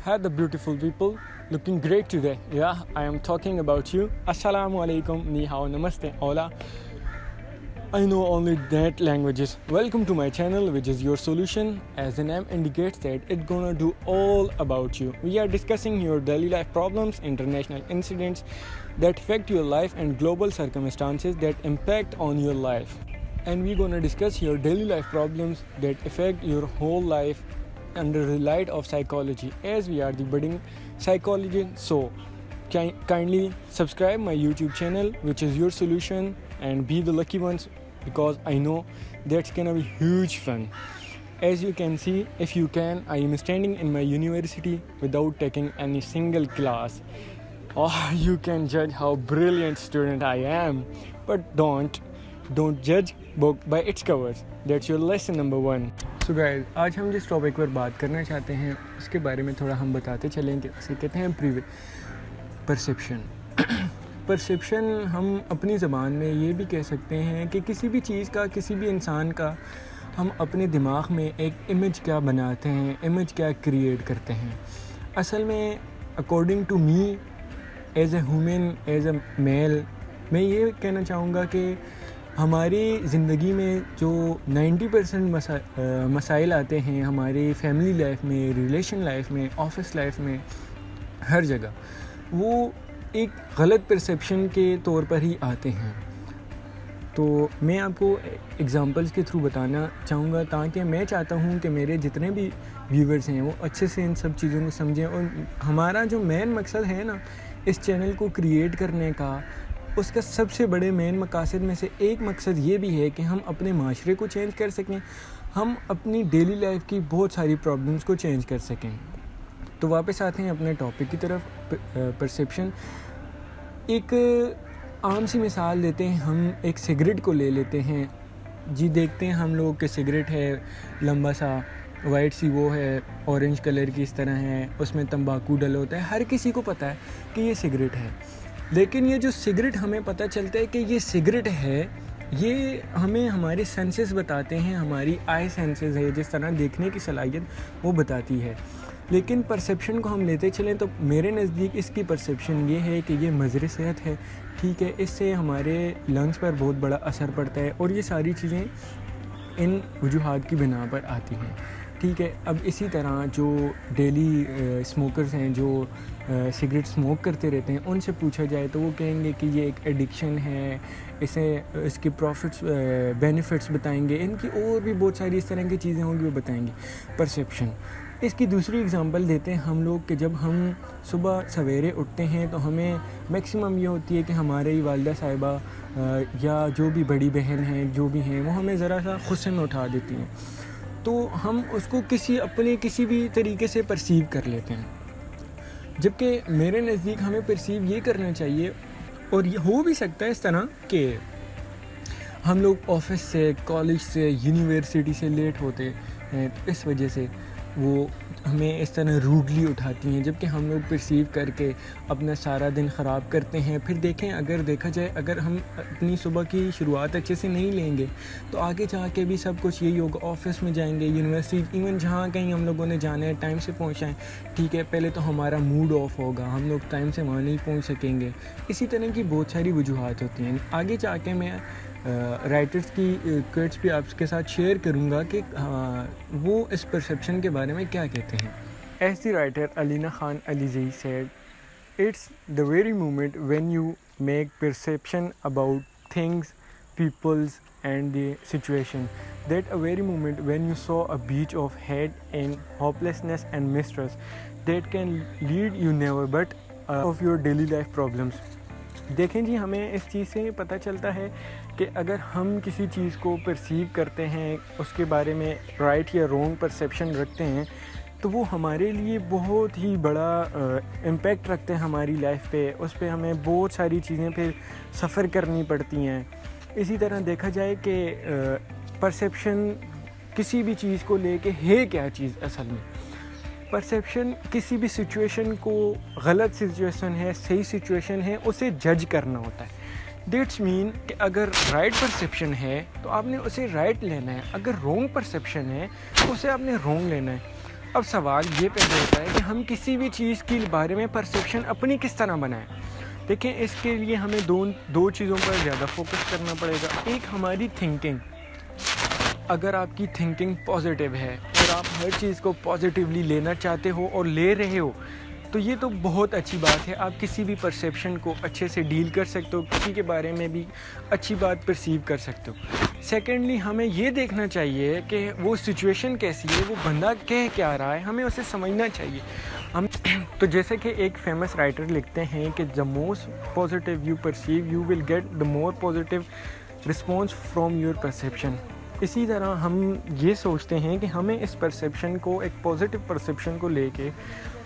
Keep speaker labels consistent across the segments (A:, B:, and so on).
A: Hi the beautiful people, looking great today. Yeah, I am talking about you. Assalamu alaikum, ni hao, namaste, hola. I know only that languages. Welcome to my channel, which is your solution. As the name indicates that it's gonna do all about you. We are discussing your daily life problems, international incidents that affect your life, and global circumstances that impact on your life. And we're gonna discuss your daily life problems that affect your whole life under the light of psychology, as we are the budding psychologists. So kindly subscribe my YouTube channel, which is your solution, and be the lucky ones, because I know that's gonna be huge fun. As you can see, if you can, I am standing in my university without taking any single class. You can judge how brilliant student I am, but don't judge book by its covers. That's your lesson number 1. So guys, आज हम जिस topic पर बात करना चाहते हैं उसके बारे में थोड़ा हम बताते चलेंगे. उसे कहते हैं परसेप्शन. परसेप्शन हम अपनी ज़बान में ये भी कह सकते हैं कि किसी भी चीज़ का, किसी भी इंसान का हम अपने दिमाग में एक इमेज क्या बनाते हैं, इमेज क्या क्रिएट करते हैं. असल में according to me as a human, as a male, मैं ये कहना चाहूँगा कि हमारी ज़िंदगी में जो 90% मसाइल आते हैं हमारी फैमिली लाइफ में, रिलेशन लाइफ में, ऑफिस लाइफ में, हर जगह, वो एक गलत परसेप्शन के तौर पर ही आते हैं. तो मैं आपको एग्ज़ाम्पल्स के थ्रू बताना चाहूँगा, ताकि मैं चाहता हूँ कि मेरे जितने भी व्यूवर्स हैं वो अच्छे से इन सब चीज़ों को समझें. और हमारा जो मेन मकसद है ना इस चैनल को क्रिएट करने का, उसका सबसे बड़े मेन मकासद में से एक मकसद ये भी है कि हम अपने माशरे को चेंज कर सकें, हम अपनी डेली लाइफ की बहुत सारी प्रॉब्लम्स को चेंज कर सकें. तो वापस आते हैं अपने टॉपिक की तरफ. परसेप्शन, एक आम सी मिसाल देते हैं. हम एक सिगरेट को ले लेते हैं जी. देखते हैं हम लोग कि सिगरेट है, लंबा सा वाइट सी वो है, ऑरेंज कलर की इस तरह है, उसमें तंबाकू डला होता है. हर किसी को पता है कि ये सिगरेट है. लेकिन ये जो सिगरेट हमें पता चलता है कि ये सिगरेट है, ये हमें हमारे सेंसेस बताते हैं, हमारी आई सेंसेस है, जिस तरह देखने की सलाहियत वो बताती है. लेकिन परसेप्शन को हम लेते चलें तो मेरे नज़दीक इसकी परसेप्शन ये है कि ये मज़र सेहत है. ठीक है, इससे हमारे लंग्स पर बहुत बड़ा असर पड़ता है, और ये सारी चीज़ें इन वजूहात की बिना पर आती हैं. ठीक है, अब इसी तरह जो डेली स्मोकर्स हैं, जो सिगरेट स्मोक करते रहते हैं, उनसे पूछा जाए तो वो कहेंगे कि ये एक एडिक्शन है, इसे इसके प्रॉफिट्स बेनिफिट्स बताएंगे, इनकी और भी बहुत सारी इस तरह की चीज़ें होंगी वो बताएंगे. परसेप्शन. इसकी दूसरी एग्जांपल देते हैं हम लोग कि जब हम सुबह सवेरे उठते हैं तो हमें मैक्सिमम ये होती है कि हमारे वालिदा साहिबा या जो भी बड़ी बहन हैं, जो भी हैं, वो हमें ज़रा सा गुस्से में उठा देती हैं. तो हम उसको किसी भी तरीके से परसीव कर लेते हैं, जबकि मेरे नज़दीक हमें परसीव ये करना चाहिए, और ये हो भी सकता है इस तरह कि हम लोग ऑफिस से, कॉलेज से, यूनिवर्सिटी से लेट होते हैं, तो इस वजह से वो हमें इस तरह रूडली उठाती हैं, जबकि हम लोग परसीव करके अपना सारा दिन ख़राब करते हैं. फिर देखें, अगर देखा जाए, अगर हम अपनी सुबह की शुरुआत अच्छे से नहीं लेंगे तो आगे जा के भी सब कुछ यही होगा. ऑफिस में जाएंगे, यूनिवर्सिटी, इवन जहाँ कहीं हम लोगों ने जाना है, टाइम से पहुँचाएँ. ठीक है, पहले तो हमारा मूड ऑफ होगा, हम लोग टाइम से वहाँ नहीं पहुँच सकेंगे. इसी तरह की बहुत सारी वजूहात होती हैं. आगे जाके मैं राइटर्स की कोट्स भी आपके साथ शेयर करूँगा कि वो इस परसेप्शन के बारे में क्या कहते हैं. As the writer Alina Khan Alizai said, it's the very moment when you make perception about things, peoples and the situation. That a very moment when you saw a beach of hate and hopelessness and mistrust that can lead you never but of your daily life problems. देखें जी, हमें इस चीज़ से पता चलता है कि अगर हम किसी चीज़ को परसीव करते हैं, उसके बारे में राइट या रॉन्ग परसेप्शन रखते हैं, तो वो हमारे लिए बहुत ही बड़ा इम्पैक्ट रखते हैं हमारी लाइफ पे. उस पे हमें बहुत सारी चीज़ें फिर सफ़र करनी पड़ती हैं. इसी तरह देखा जाए कि परसेप्शन किसी भी चीज़ को लेके है क्या चीज़. असल में परसेप्शन किसी भी सिचुएशन को, गलत सिचुएशन है, सही सिचुएशन है, उसे जज करना होता है. दैट्स मीन कि अगर राइट परसेप्शन है तो आपने उसे राइट लेना है, अगर रॉन्ग परसेप्शन है तो उसे आपने रॉन्ग लेना है. اب سوال یہ پیدا ہوتا ہے کہ ہم کسی بھی چیز کے بارے میں پرسیپشن اپنی کس طرح بنائیں. دیکھیں اس کے لیے ہمیں دو چیزوں پر زیادہ فوکس کرنا پڑے گا. ایک ہماری تھنکنگ. اگر آپ کی تھنکنگ پازیٹیو ہے اور آپ ہر چیز کو پازیٹیولی لینا چاہتے ہو اور لے رہے ہو تو یہ تو بہت اچھی بات ہے. آپ کسی بھی پرسیپشن کو اچھے سے ڈیل کر سکتے ہو, کسی کے بارے میں بھی اچھی بات پرسیو کر سکتے ہو. سیکنڈلی ہمیں یہ دیکھنا چاہیے کہ وہ سچویشن کیسی ہے, وہ بندہ کہہ کیا رہا ہے, ہمیں اسے سمجھنا چاہیے. تو جیسے کہ ایک فیمس رائٹر لکھتے ہیں کہ the most positive you perceive you will get the more positive response from your perception. اسی طرح ہم یہ سوچتے ہیں کہ ہمیں اس پرسیپشن کو, ایک پازیٹیو پرسیپشن کو لے کے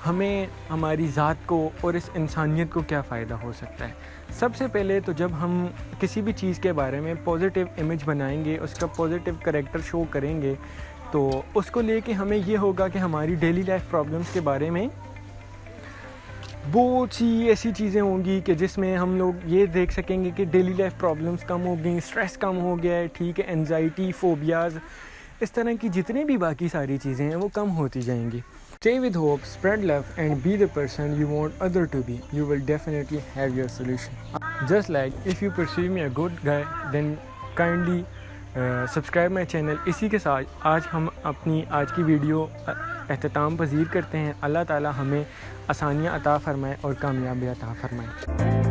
A: ہمیں ہماری ذات کو اور اس انسانیت کو کیا فائدہ ہو سکتا ہے. سب سے پہلے تو جب ہم کسی بھی چیز کے بارے میں پازیٹیو امیج بنائیں گے, اس کا پازیٹیو کریکٹر شو کریں گے, تو اس کو لے کے ہمیں یہ ہوگا کہ ہماری ڈیلی لائف پرابلمس کے بارے میں بہت سی ایسی چیزیں ہوں گی کہ جس میں ہم لوگ یہ دیکھ سکیں گے کہ ڈیلی لائف پرابلمس کم ہو گئیں, اسٹریس کم ہو گیا ہے, ٹھیک ہے, انزائٹی, فوبیاز, اس طرح کی جتنی بھی باقی ساری چیزیں ہیں وہ کم ہوتی جائیں گی. Stay with hope, spread love and be the person you want other to be. You will definitely have your solution. Just like if you perceive me a good guy, then kindly subscribe my channel. اسی کے ساتھ آج ہم اپنی آج کی video اختتام پذیر کرتے ہیں. اللہ تعالی ہمیں آسانیاں عطا فرمائے اور کامیابی عطا فرمائے.